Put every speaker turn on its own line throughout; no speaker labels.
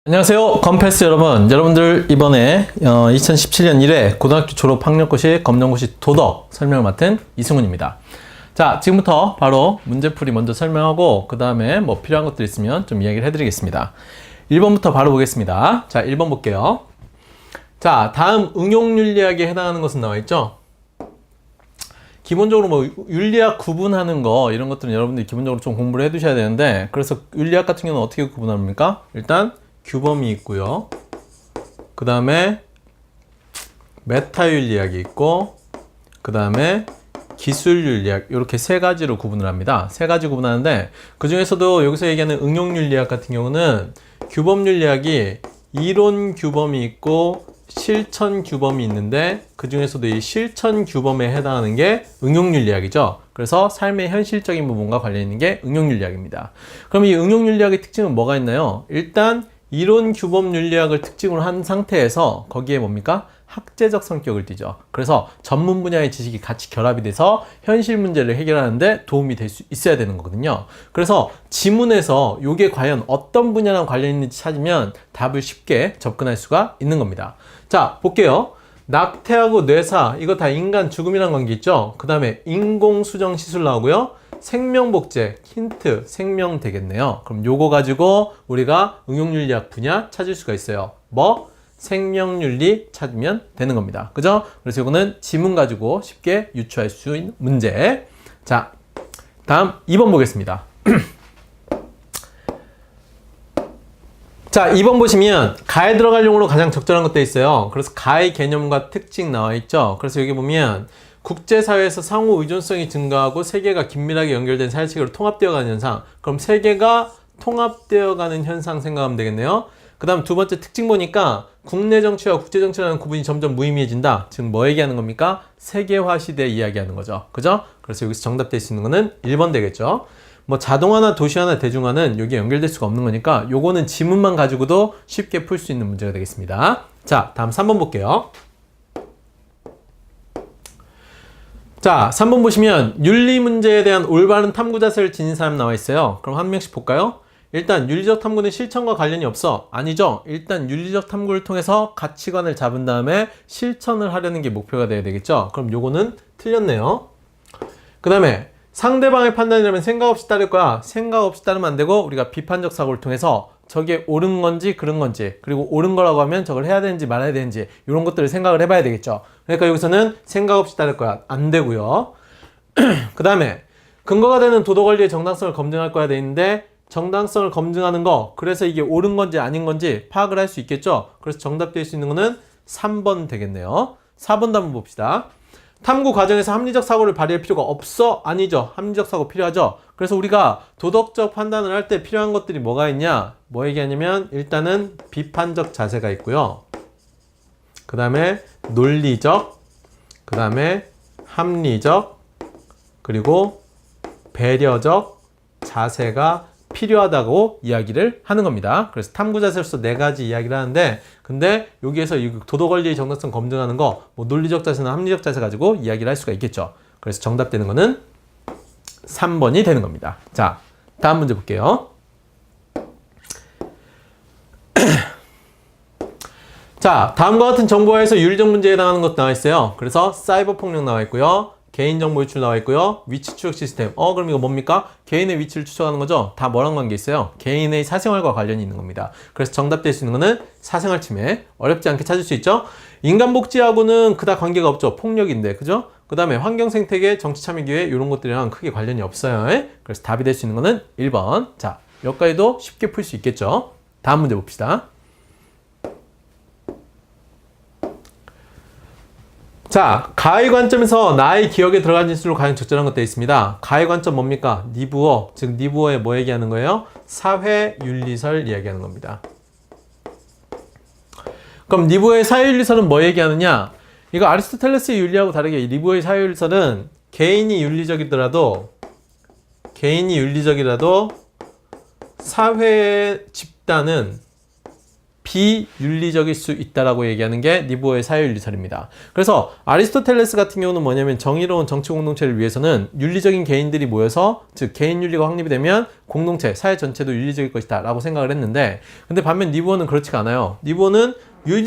안녕하세요, 건패스 여러분. 여러분들 이번에 2017년 1회 고등학교 졸업 학력고시 검정고시 도덕 설명을 맡은 이승훈입니다. 자, 지금부터 바로 문제풀이 먼저 설명하고 그 다음에 뭐 필요한 것들 있으면 좀 이야기를 해드리겠습니다. 1번부터 바로 보겠습니다. 자, 1번 볼게요. 자, 다음 응용윤리학에 해당하는 것은 나와있죠? 기본적으로 뭐 윤리학 구분하는 거 이런 것들은 여러분들이 기본적으로 좀 공부를 해 두셔야 되는데, 그래서 윤리학 같은 경우는 어떻게 구분합니까? 일단 규범이 있고요. 그 다음에 메타윤리학이 있고, 그 다음에 기술윤리학, 이렇게 세 가지로 구분을 합니다. 세 가지 구분하는데, 그 중에서도 여기서 얘기하는 응용윤리학 같은 경우는 규범윤리학이 이론 규범이 있고 실천 규범이 있는데, 그 중에서도 이 실천 규범에 해당하는 게 응용윤리학이죠. 그래서 삶의 현실적인 부분과 관련 있는 게 응용윤리학입니다. 그럼 이 응용윤리학의 특징은 뭐가 있나요? 일단 이론 규범 윤리학을 특징으로 한 상태에서 거기에 뭡니까? 학제적 성격을 띠죠. 그래서 전문 분야의 지식이 같이 결합이 돼서 현실 문제를 해결하는데 도움이 될 수 있어야 되는 거거든요. 그래서 지문에서 이게 과연 어떤 분야랑 관련 있는지 찾으면 답을 쉽게 접근할 수가 있는 겁니다. 자, 볼게요. 낙태하고 뇌사, 이거 다 인간 죽음이란 관계 있죠? 그 다음에 인공수정 시술 나오고요. 생명복제, 힌트, 생명 되겠네요. 그럼 요거 가지고 우리가 응용윤리학 분야 찾을 수가 있어요. 뭐? 생명윤리 찾으면 되는 겁니다. 그죠? 그래서 이거는 지문 가지고 쉽게 유추할 수 있는 문제. 자, 다음 2번 보겠습니다. 자, 2번 보시면 가에 들어갈 용어로 가장 적절한 것도 있어요. 그래서 가의 개념과 특징 나와 있죠. 그래서 여기 보면 국제사회에서 상호 의존성이 증가하고 세계가 긴밀하게 연결된 사회체계로 통합되어 가는 현상. 그럼 세계가 통합되어 가는 현상 생각하면 되겠네요. 그 다음 두 번째 특징 보니까 국내 정치와 국제 정치라는 구분이 점점 무의미해진다. 지금 뭐 얘기하는 겁니까? 세계화 시대 이야기하는 거죠. 그죠? 그래서 여기서 정답될 수 있는 거는 1번 되겠죠. 뭐 자동화나 도시화나 대중화는 여기에 연결될 수가 없는 거니까 요거는 지문만 가지고도 쉽게 풀 수 있는 문제가 되겠습니다. 자, 다음 3번 볼게요. 자, 3번 보시면 윤리 문제에 대한 올바른 탐구 자세를 지닌 사람 나와 있어요. 그럼 한 명씩 볼까요? 일단 윤리적 탐구는 실천과 관련이 없어. 아니죠. 일단 윤리적 탐구를 통해서 가치관을 잡은 다음에 실천을 하려는 게 목표가 돼야 되겠죠. 그럼 요거는 틀렸네요. 그 다음에 상대방의 판단이라면 생각 없이 따를 거야. 생각 없이 따르면 안 되고 우리가 비판적 사고를 통해서 저게 옳은 건지 그른 건지, 그리고 옳은 거라고 하면 저걸 해야 되는지 말아야 되는지 이런 것들을 생각을 해봐야 되겠죠. 그러니까 여기서는 생각 없이 따를 거야. 안 되고요. 그 다음에 근거가 되는 도덕 원리의 정당성을 검증할 거야 돼 있는데, 정당성을 검증하는 거, 그래서 이게 옳은 건지 아닌 건지 파악을 할 수 있겠죠. 그래서 정답 될 수 있는 거는 3번 되겠네요. 4번도 한번 봅시다. 탐구 과정에서 합리적 사고를 발휘할 필요가 없어? 아니죠. 합리적 사고 필요하죠. 그래서 우리가 도덕적 판단을 할 때 필요한 것들이 뭐가 있냐? 뭐 얘기하냐면 일단은 비판적 자세가 있고요. 그 다음에 논리적, 그 다음에 합리적, 그리고 배려적 자세가 필요하다고 이야기를 하는 겁니다. 그래서 탐구 자세로서 4가지 이야기를 하는데, 근데 여기에서 이 도덕 원리의 정당성 검증하는 거, 뭐 논리적 자세나 합리적 자세 가지고 이야기를 할 수가 있겠죠. 그래서 정답 되는 거는 3번이 되는 겁니다. 자, 다음 문제 볼게요. 자, 다음과 같은 정보화에서 윤리적 문제에 해당하는 것 나와 있어요. 그래서 사이버 폭력 나와 있고요. 개인정보 유출 나와 있고요. 위치 추적 시스템. 그럼 이거 뭡니까? 개인의 위치를 추적하는 거죠? 다 뭐랑 관계 있어요? 개인의 사생활과 관련이 있는 겁니다. 그래서 정답 될 수 있는 거는 사생활 침해. 어렵지 않게 찾을 수 있죠? 인간 복지하고는 그닥 관계가 없죠. 폭력인데. 그죠? 그 다음에 환경 생태계, 정치 참여 기회 이런 것들이랑 크게 관련이 없어요. 그래서 답이 될 수 있는 거는 1번. 자, 여기까지도 쉽게 풀 수 있겠죠? 다음 문제 봅시다. 자, 가의 관점에서 나의 기억에 들어간 진술로 가장 적절한 것도 있습니다. 가의 관점 뭡니까? 니부어, 즉 니부어에 뭐 얘기하는 거예요? 사회윤리설 이야기하는 겁니다. 그럼 니부어의 사회윤리설은 뭐 얘기하느냐? 이거 아리스토텔레스의 윤리하고 다르게 니부어의 사회윤리설은 개인이 윤리적이더라도 사회 집단은 비윤리적일 수 있다라고 얘기하는 게 니부어의 사회윤리설입니다. 그래서 아리스토텔레스 같은 경우는 뭐냐면 정의로운 정치 공동체를 위해서는 윤리적인 개인들이 모여서 즉 개인 윤리가 확립이 되면 공동체, 사회 전체도 윤리적일 것이다 라고 생각을 했는데 근데 반면 니부어는 그렇지가 않아요. 니부어는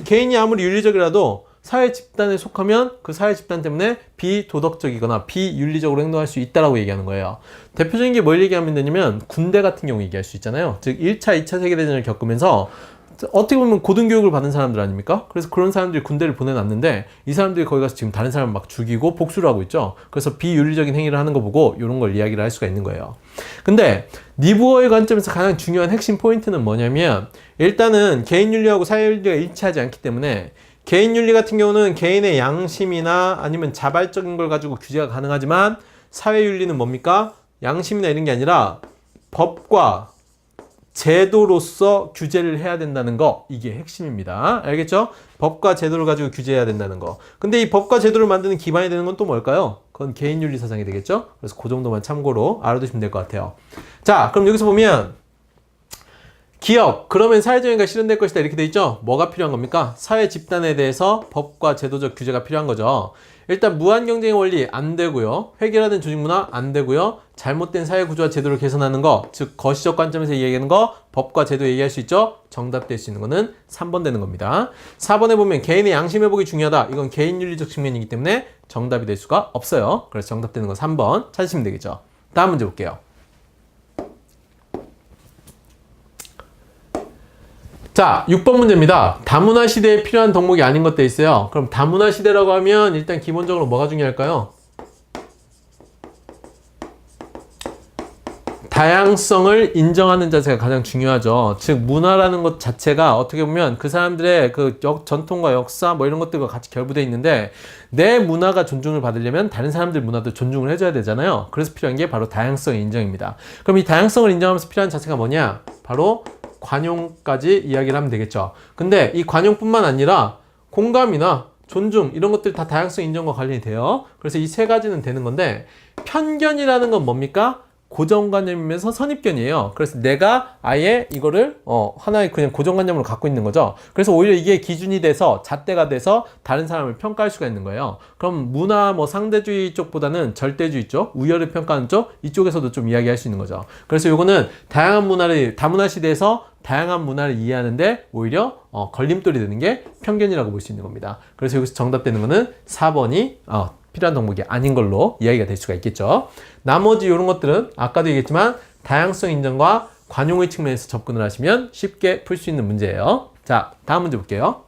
개인이 아무리 윤리적이라도 사회 집단에 속하면 그 사회 집단 때문에 비도덕적이거나 비윤리적으로 행동할 수 있다라고 얘기하는 거예요. 대표적인 게 뭘 얘기하면 되냐면 군대 같은 경우 얘기할 수 있잖아요. 즉 1차, 2차 세계대전을 겪으면서 어떻게 보면 고등교육을 받은 사람들 아닙니까? 그래서 그런 사람들이 군대를 보내놨는데 이 사람들이 거기 가서 지금 다른 사람을 막 죽이고 복수를 하고 있죠. 그래서 비윤리적인 행위를 하는 거 보고 이런 걸 이야기를 할 수가 있는 거예요. 근데 니부어의 관점에서 가장 중요한 핵심 포인트는 뭐냐면 일단은 개인윤리하고 사회윤리가 일치하지 않기 때문에 개인윤리 같은 경우는 개인의 양심이나 아니면 자발적인 걸 가지고 규제가 가능하지만 사회윤리는 뭡니까? 양심이나 이런 게 아니라 법과 제도로서 규제를 해야 된다는 거, 이게 핵심입니다. 알겠죠? 법과 제도를 가지고 규제해야 된다는 거. 근데 이 법과 제도를 만드는 기반이 되는 건 또 뭘까요? 그건 개인윤리 사상이 되겠죠? 그래서 그 정도만 참고로 알아두시면 될 것 같아요. 자, 그럼 여기서 보면 기업, 그러면 사회정의가 실현될 것이다 이렇게 돼 있죠? 뭐가 필요한 겁니까? 사회 집단에 대해서 법과 제도적 규제가 필요한 거죠. 일단 무한경쟁의 원리 안 되고요. 획일화된 조직문화 안 되고요. 잘못된 사회구조와 제도를 개선하는 거, 즉 거시적 관점에서 얘기하는 거, 법과 제도 얘기할 수 있죠? 정답될 수 있는 거는 3번 되는 겁니다. 4번에 보면 개인의 양심 회복이 중요하다. 이건 개인윤리적 측면이기 때문에 정답이 될 수가 없어요. 그래서 정답되는 건 3번 찾으시면 되겠죠. 다음 문제 볼게요. 자, 6번 문제입니다. 다문화 시대에 필요한 덕목이 아닌 것 돼 있어요. 그럼 다문화 시대라고 하면 일단 기본적으로 뭐가 중요할까요? 다양성을 인정하는 자세가 가장 중요하죠. 즉 문화라는 것 자체가 어떻게 보면 그 사람들의 그 전통과 역사 뭐 이런 것들과 같이 결부되어 있는데 내 문화가 존중을 받으려면 다른 사람들 문화도 존중을 해줘야 되잖아요. 그래서 필요한 게 바로 다양성의 인정입니다. 그럼 이 다양성을 인정하면서 필요한 자세가 뭐냐? 바로 관용까지 이야기를 하면 되겠죠. 근데 이 관용뿐만 아니라 공감이나 존중 이런 것들 다 다양성 인정과 관련이 돼요. 그래서 이 세 가지는 되는 건데 편견이라는 건 뭡니까? 고정관념이면서 선입견이에요. 그래서 내가 아예 이거를 하나의 그냥 고정관념으로 갖고 있는 거죠. 그래서 오히려 이게 기준이 돼서 잣대가 돼서 다른 사람을 평가할 수가 있는 거예요. 그럼 문화 뭐 상대주의 쪽보다는 절대주의 쪽, 우열을 평가하는 쪽 이쪽에서도 좀 이야기할 수 있는 거죠. 그래서 요거는 다양한 문화를 다문화 시대에서 다양한 문화를 이해하는데 오히려 걸림돌이 되는 게 편견이라고 볼 수 있는 겁니다. 그래서 여기서 정답되는 거는 4번이 필요한 덕목이 아닌 걸로 이야기가 될 수가 있겠죠. 나머지 이런 것들은 아까도 얘기했지만 다양성 인정과 관용의 측면에서 접근을 하시면 쉽게 풀 수 있는 문제예요. 자, 다음 문제 볼게요.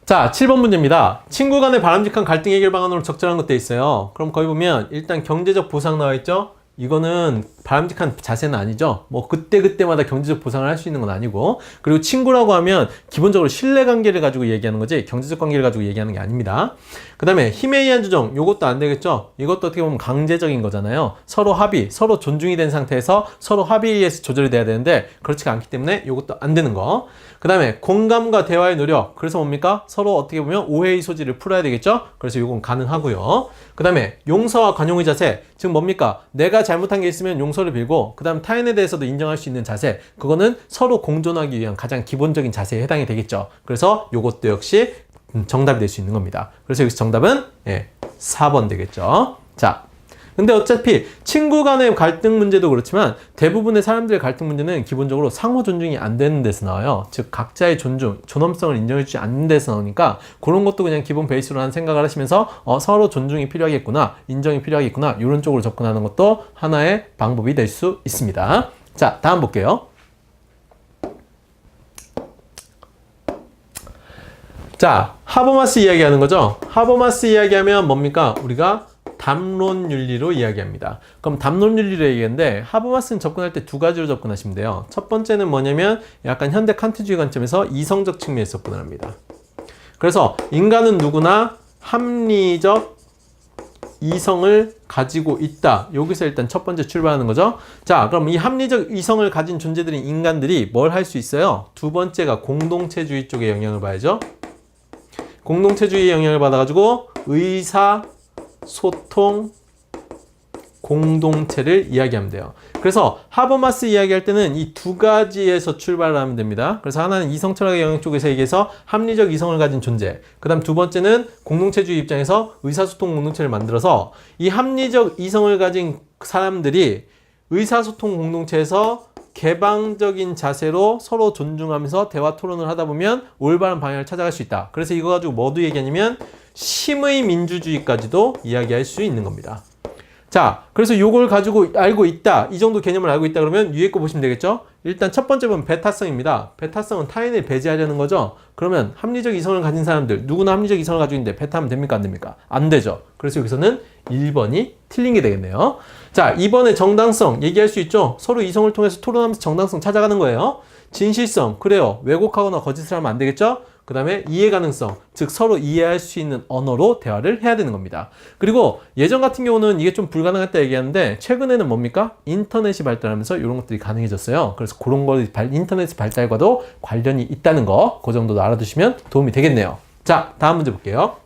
자, 7번 문제입니다. 친구 간의 바람직한 갈등 해결 방안으로 적절한 것 돼 있어요. 그럼 거기 보면 일단 경제적 보상 나와 있죠? 이거는 바람직한 자세는 아니죠. 뭐 그때마다 경제적 보상을 할 수 있는 건 아니고, 그리고 친구라고 하면 기본적으로 신뢰관계를 가지고 얘기하는 거지 경제적 관계를 가지고 얘기하는 게 아닙니다. 그 다음에 힘에 의한 조정, 요것도 안 되겠죠. 이것도 어떻게 보면 강제적인 거잖아요. 서로 합의, 서로 존중이 된 상태에서 서로 합의에 의해서 조절이 돼야 되는데 그렇지가 않기 때문에 요것도 안 되는 거. 그 다음에 공감과 대화의 노력, 그래서 뭡니까? 서로 어떻게 보면 오해의 소지를 풀어야 되겠죠. 그래서 요건 가능하고요. 그 다음에 용서와 관용의 자세, 즉 뭡니까? 내가 잘못한 게 있으면 용서를 빌고 그 다음 타인에 대해서도 인정할 수 있는 자세, 그거는 서로 공존하기 위한 가장 기본적인 자세에 해당이 되겠죠. 그래서 요것도 역시 정답이 될 수 있는 겁니다. 그래서 여기서 정답은 4번 되겠죠. 자, 근데 어차피 친구 간의 갈등 문제도 그렇지만 대부분의 사람들의 갈등 문제는 기본적으로 상호 존중이 안 되는 데서 나와요. 즉 각자의 존중, 존엄성을 인정해주지 않는 데서 나오니까 그런 것도 그냥 기본 베이스로 한 생각을 하시면서 서로 존중이 필요하겠구나, 인정이 필요하겠구나, 이런 쪽으로 접근하는 것도 하나의 방법이 될 수 있습니다. 자, 다음 볼게요. 자, 하버마스 이야기하는 거죠. 하버마스 이야기하면 뭡니까? 우리가 담론윤리로 이야기합니다. 그럼 담론윤리로 얘기하는데 하버마스는 접근할 때 두 가지로 접근하시면 돼요. 첫 번째는 뭐냐면 약간 현대 칸트주의 관점에서 이성적 측면에서 접근을 합니다. 그래서 인간은 누구나 합리적 이성을 가지고 있다. 여기서 일단 첫 번째 출발하는 거죠. 자, 그럼 이 합리적 이성을 가진 존재들인 인간들이 뭘 할 수 있어요? 두 번째가 공동체주의 쪽에 영향을 봐야죠. 공동체주의의 영향을 받아가지고 의사, 소통, 공동체를 이야기하면 돼요. 그래서 하버마스 이야기할 때는 이 두 가지에서 출발을 하면 됩니다. 그래서 하나는 이성 철학의 영역 쪽에서 얘기해서 합리적 이성을 가진 존재. 그 다음 두 번째는 공동체주의 입장에서 의사소통 공동체를 만들어서 이 합리적 이성을 가진 사람들이 의사소통 공동체에서 개방적인 자세로 서로 존중하면서 대화 토론을 하다 보면 올바른 방향을 찾아갈 수 있다. 그래서 이거 가지고 뭐도 얘기하냐면 심의 민주주의까지도 이야기할 수 있는 겁니다. 자, 그래서 요걸 가지고 알고 있다. 이 정도 개념을 알고 있다 그러면 위에 거 보시면 되겠죠? 일단 첫 번째 본 배타성입니다. 배타성은 타인을 배제하려는 거죠. 그러면 합리적 이성을 가진 사람들, 누구나 합리적 이성을 가지고 있는데 배타하면 됩니까? 안 됩니까? 안 되죠. 그래서 여기서는 1번이 틀린 게 되겠네요. 자, 2번에 정당성 얘기할 수 있죠? 서로 이성을 통해서 토론하면서 정당성 찾아가는 거예요. 진실성, 그래요. 왜곡하거나 거짓을 하면 안 되겠죠? 그 다음에 이해가능성, 즉 서로 이해할 수 있는 언어로 대화를 해야 되는 겁니다. 그리고 예전 같은 경우는 이게 좀 불가능했다 얘기하는데 최근에는 뭡니까? 인터넷이 발달하면서 이런 것들이 가능해졌어요. 그래서 그런 거 인터넷 발달과도 관련이 있다는 거, 그 정도도 알아두시면 도움이 되겠네요. 자, 다음 문제 볼게요.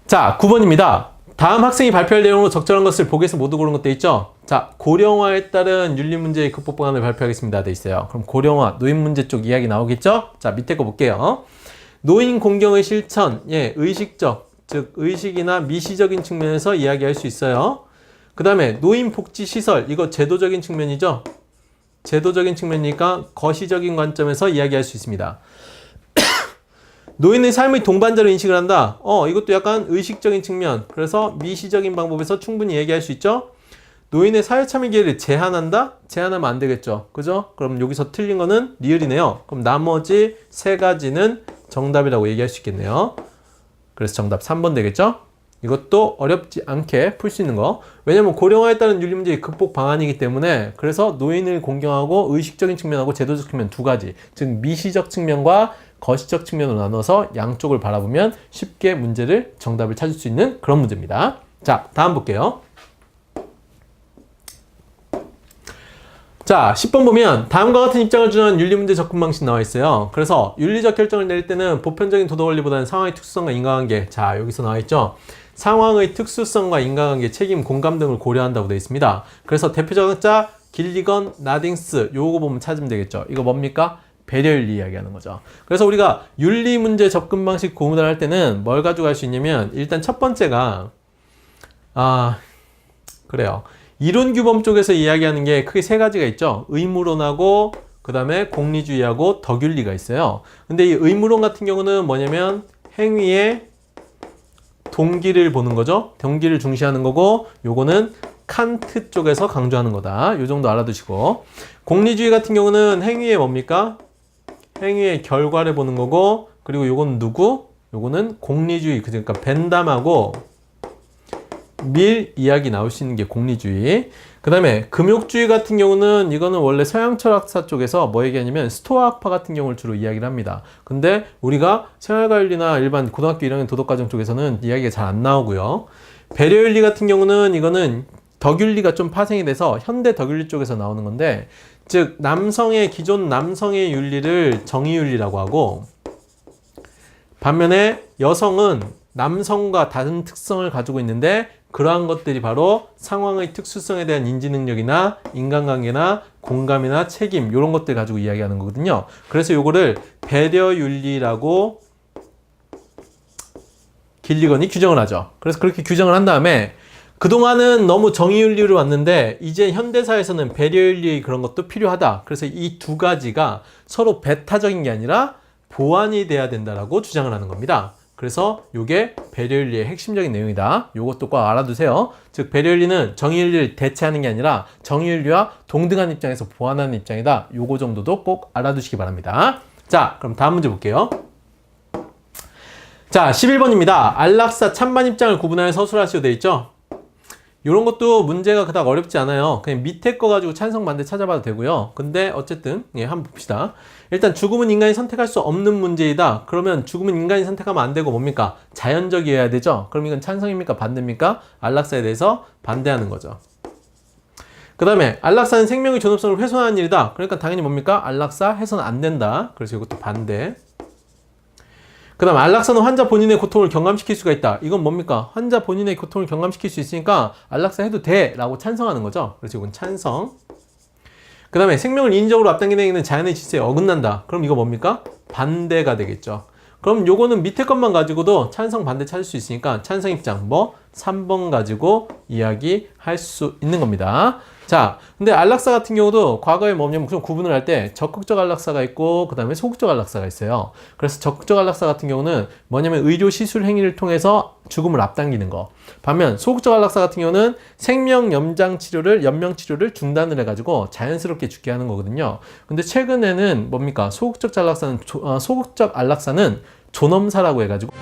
자, 9번입니다. 다음 학생이 발표할 내용으로 적절한 것을 보기에서 모두 고른 것도 있죠? 자, 고령화에 따른 윤리문제의 극복 방안을 발표하겠습니다. 돼 있어요. 그럼 고령화, 노인 문제 쪽 이야기 나오겠죠? 자, 밑에 거 볼게요. 노인 공경의 실천, 예, 의식적, 즉 의식이나 미시적인 측면에서 이야기할 수 있어요. 그 다음에 노인 복지 시설, 이거 제도적인 측면이죠? 제도적인 측면이니까 거시적인 관점에서 이야기할 수 있습니다. 노인의 삶의 동반자로 인식을 한다. 이것도 약간 의식적인 측면. 그래서 미시적인 방법에서 충분히 얘기할 수 있죠. 노인의 사회 참여 기회를 제한한다? 제한하면 안 되겠죠. 그죠? 그럼 여기서 틀린 거는 리을이네요. 그럼 나머지 세 가지는 정답이라고 얘기할 수 있겠네요. 그래서 정답 3번 되겠죠? 이것도 어렵지 않게 풀 수 있는 거. 왜냐면 고령화에 따른 윤리문제의 극복 방안이기 때문에 그래서 노인을 공경하고 의식적인 측면하고 제도적 측면 두 가지. 즉 미시적 측면과 거시적 측면으로 나눠서 양쪽을 바라보면 쉽게 문제를 정답을 찾을 수 있는 그런 문제입니다. 자, 다음 볼게요. 자, 10번 보면 다음과 같은 입장을 주는 윤리문제 접근 방식 나와 있어요. 그래서 윤리적 결정을 내릴 때는 보편적인 도덕 원리보다는 상황의 특수성과 인과관계. 자, 여기서 나와 있죠. 상황의 특수성과 인과관계, 책임, 공감 등을 고려한다고 되어 있습니다. 그래서 대표적 자 길리건, 나딩스 요거 보면 찾으면 되겠죠. 이거 뭡니까? 배려윤리 이야기하는 거죠. 그래서 우리가 윤리문제 접근 방식 고문을 할 때는 뭘 가지고 할 수 있냐면 일단 첫 번째가 그래요. 이론규범 쪽에서 이야기하는 게 크게 세 가지가 있죠. 의무론하고 그 다음에 공리주의하고 덕윤리가 있어요. 근데 이 의무론 같은 경우는 뭐냐면 행위의 동기를 보는 거죠. 동기를 중시하는 거고 요거는 칸트 쪽에서 강조하는 거다. 요 정도 알아두시고 공리주의 같은 경우는 행위의 뭡니까? 행위의 결과를 보는 거고 그리고 요건 누구? 요거는 공리주의 그러니까 벤담하고 밀 이야기 나올 수 있는 게 공리주의. 그 다음에 금욕주의 같은 경우는 이거는 원래 서양 철학사 쪽에서 뭐 얘기하냐면 스토아학파 같은 경우를 주로 이야기를 합니다. 근데 우리가 생활과윤리나 일반 고등학교 1학년 도덕과정 쪽에서는 이야기가 잘 안 나오고요. 배려윤리 같은 경우는 이거는 덕윤리가 좀 파생이 돼서 현대 덕윤리 쪽에서 나오는 건데 즉 기존 남성의 윤리를 정의윤리라고 하고 반면에 여성은 남성과 다른 특성을 가지고 있는데 그러한 것들이 바로 상황의 특수성에 대한 인지 능력이나 인간관계나 공감이나 책임 이런 것들 가지고 이야기하는 거거든요. 그래서 요거를 배려윤리라고 길리건이 규정을 하죠. 그래서 그렇게 규정을 한 다음에 그동안은 너무 정의윤리로 왔는데 이제 현대사에서는 배려윤리 그런 것도 필요하다. 그래서 이 두 가지가 서로 배타적인 게 아니라 보완이 돼야 된다라고 주장을 하는 겁니다. 그래서 이게 배려윤리의 핵심적인 내용이다. 이것도 꼭 알아두세요. 즉 배려윤리는 정의윤리를 대체하는 게 아니라 정의윤리와 동등한 입장에서 보완하는 입장이다. 요거 정도도 꼭 알아두시기 바랍니다. 자, 그럼 다음 문제 볼게요. 자, 11번입니다. 안락사 찬반 입장을 구분하여 서술하시오 되어 있죠? 이런 것도 문제가 그닥 어렵지 않아요. 그냥 밑에 거 가지고 찬성 반대 찾아봐도 되고요. 근데 어쨌든 한번 봅시다. 일단 죽음은 인간이 선택할 수 없는 문제이다. 그러면 죽음은 인간이 선택하면 안 되고 뭡니까? 자연적이어야 되죠. 그럼 이건 찬성입니까? 반대입니까? 안락사에 대해서 반대하는 거죠. 그 다음에 안락사는 생명의 존엄성을 훼손하는 일이다. 그러니까 당연히 뭡니까? 안락사 해서는 안 된다. 그래서 이것도 반대. 그 다음 안락사는 환자 본인의 고통을 경감시킬 수가 있다. 이건 뭡니까? 환자 본인의 고통을 경감시킬 수 있으니까 안락사 해도 돼 라고 찬성하는 거죠. 그래서 이건 찬성. 그 다음에 생명을 인위적으로 앞당기는 행위는 자연의 질서에 어긋난다. 그럼 이거 뭡니까? 반대가 되겠죠. 그럼 요거는 밑에 것만 가지고도 찬성 반대 찾을 수 있으니까 찬성 입장 뭐 3번 가지고 이야기할 수 있는 겁니다. 자, 근데 안락사 같은 경우도 과거에 뭐냐면 좀 구분을 할 때 적극적 안락사가 있고 그 다음에 소극적 안락사가 있어요. 그래서 적극적 안락사 같은 경우는 뭐냐면 의료 시술 행위를 통해서 죽음을 앞당기는 거. 반면 소극적 안락사 같은 경우는 생명 연명 치료를 중단을 해가지고 자연스럽게 죽게 하는 거거든요. 근데 최근에는 뭡니까? 소극적 안락사는 존엄사라고 해가지고